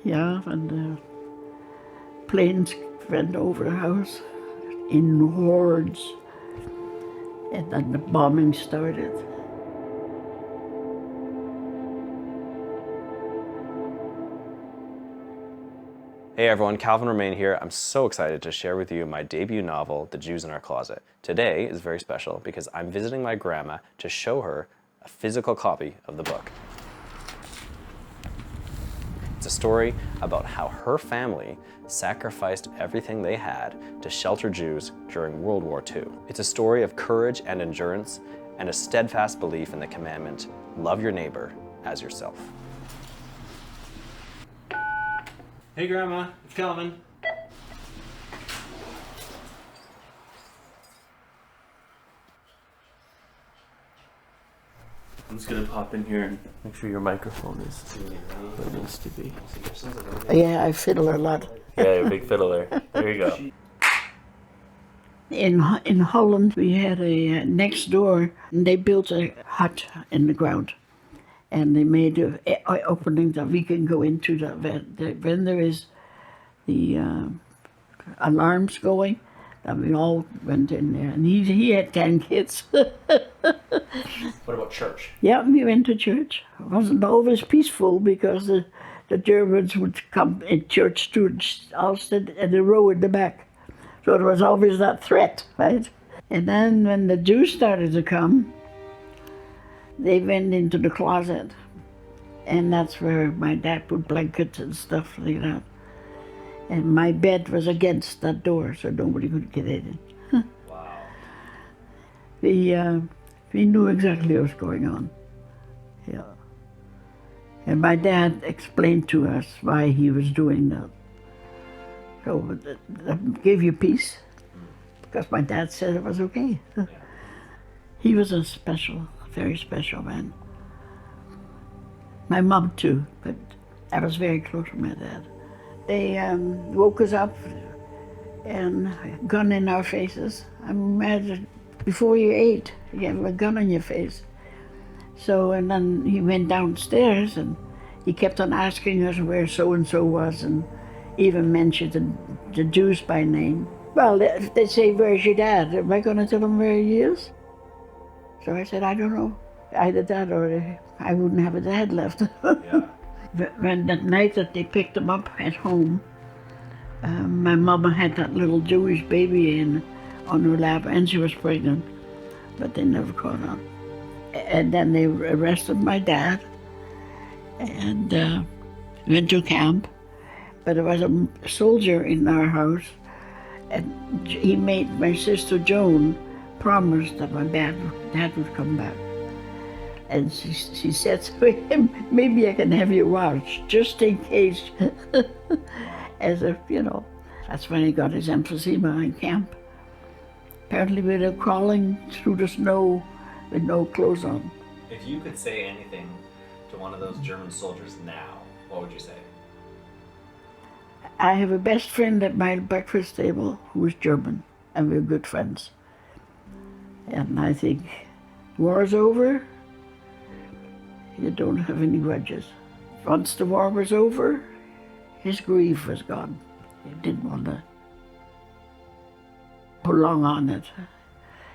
Yeah, and the planes went over the house in hordes, and then the bombing started. Hey everyone, Calvin Romain here. I'm so excited to share with you my debut novel, The Jews in Our Closet. Today is very special because I'm visiting my grandma to show her a physical copy of the book. It's a story about how her family sacrificed everything they had to shelter Jews during World War II. It's a story of courage and endurance and a steadfast belief in the commandment, love your neighbor as yourself. Hey Grandma, it's Calvin. I'm just gonna pop in here and make sure your microphone is where it needs to be. Yeah, I fiddle a lot. Yeah, you're a big fiddler. There you go. In Holland, we had a next door, and they built a hut in the ground. And they made an opening that we can go into when there is the alarms going, that we all went in there. And he had 10 kids. What about church? Yeah, we went to church. It wasn't always peaceful because the Germans would come in church to Hulstein and the row in the back. So there was always that threat, right? And then when the Jews started to come, they went into the closet, and that's where my dad put blankets and stuff like that. And my bed was against that door, so nobody could get in. Wow. We knew exactly what was going on. Yeah. And my dad explained to us why he was doing that. So that gave you peace, because my dad said it was okay. Yeah. He was a very special man. My mom too, but I was very close to my dad. They woke us up and a gun in our faces. I imagine before you ate, you have a gun in your face. So, and then he went downstairs and he kept on asking us where so-and-so was, and even mentioned the Jews by name. Well, if they say, where's your dad? Am I going to tell them where he is? So I said, I don't know. Either that or I wouldn't have a dad left. Yeah. When that night that they picked him up at home, my mama had that little Jewish baby on her lap, and she was pregnant, but they never caught on. And then they arrested my dad and went to camp. But there was a soldier in our house, and he made my sister Joan promise that my dad would come back. And she said to him, maybe I can have your watch, just in case. As if, that's when he got his emphysema in camp. Apparently we were crawling through the snow with no clothes on. If you could say anything to one of those German soldiers now, what would you say? I have a best friend at my breakfast table who is German, and we're good friends. And I think war's over, you don't have any grudges. Once the war was over, his grief was gone. He didn't want to prolong on it.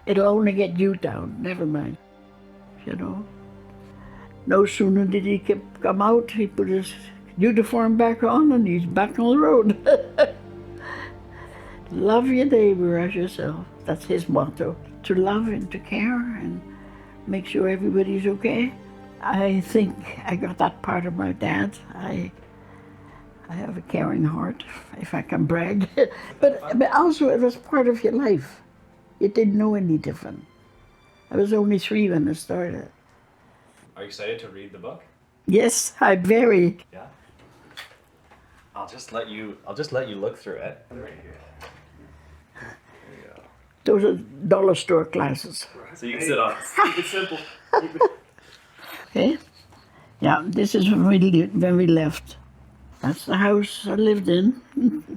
It'll only get you down, never mind, No sooner did he come out, he put his uniform back on and he's back on the road. Love your neighbor as yourself. That's his motto. To love and to care and make sure everybody's okay. I think I got that part of my dad. I have a caring heart, if I can brag. but also it was part of your life. You didn't know any different. I was only 3 when I started. Are you excited to read the book? Yes, I'm very. Yeah. I'll just let you look through it. Right here. There you go. Those are dollar store classes. So you can sit on it. Keep it simple. Okay? Yeah, this is when we left. That's the house I lived in.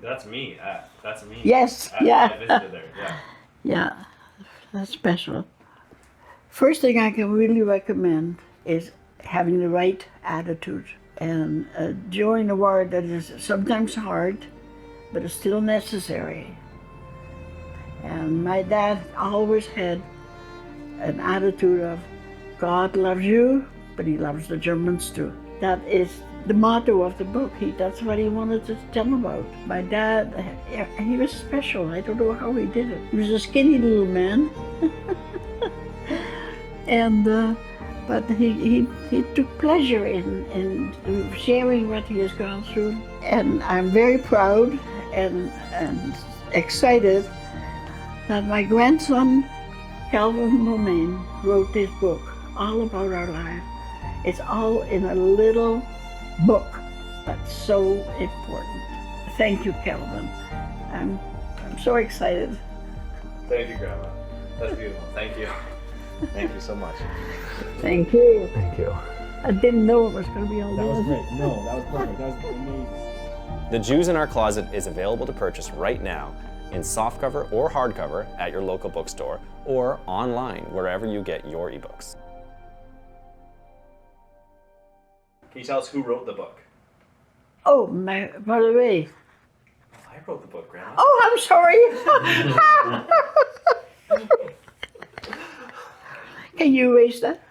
That's me. That's me. Yes, yeah. I visited there. Yeah. Yeah, that's special. First thing I can really recommend is having the right attitude. And during the war, that is sometimes hard, but it's still necessary. And my dad always had an attitude of, God loves you, but he loves the Germans too. That is the motto of the book. That's what he wanted to tell about. My dad, he was special. I don't know how he did it. He was a skinny little man. And but he took pleasure in sharing what he has gone through. And I'm very proud and excited that my grandson, Calvin Romain, wrote this book all about our life. It's all in a little book, but so important. Thank you, Calvin. I'm so excited. Thank you, Grandma. That's beautiful. Thank you. Thank you so much. Thank you. Thank you. I didn't know it was going to be all That was this. great. No, that was perfect. That was amazing. The Jews in Our Closet is available to purchase right now in softcover or hardcover at your local bookstore or online wherever you get your ebooks. Can you tell us who wrote the book? Oh, by the way. I wrote the book, Grandma. Oh, I'm sorry. Can you erase that?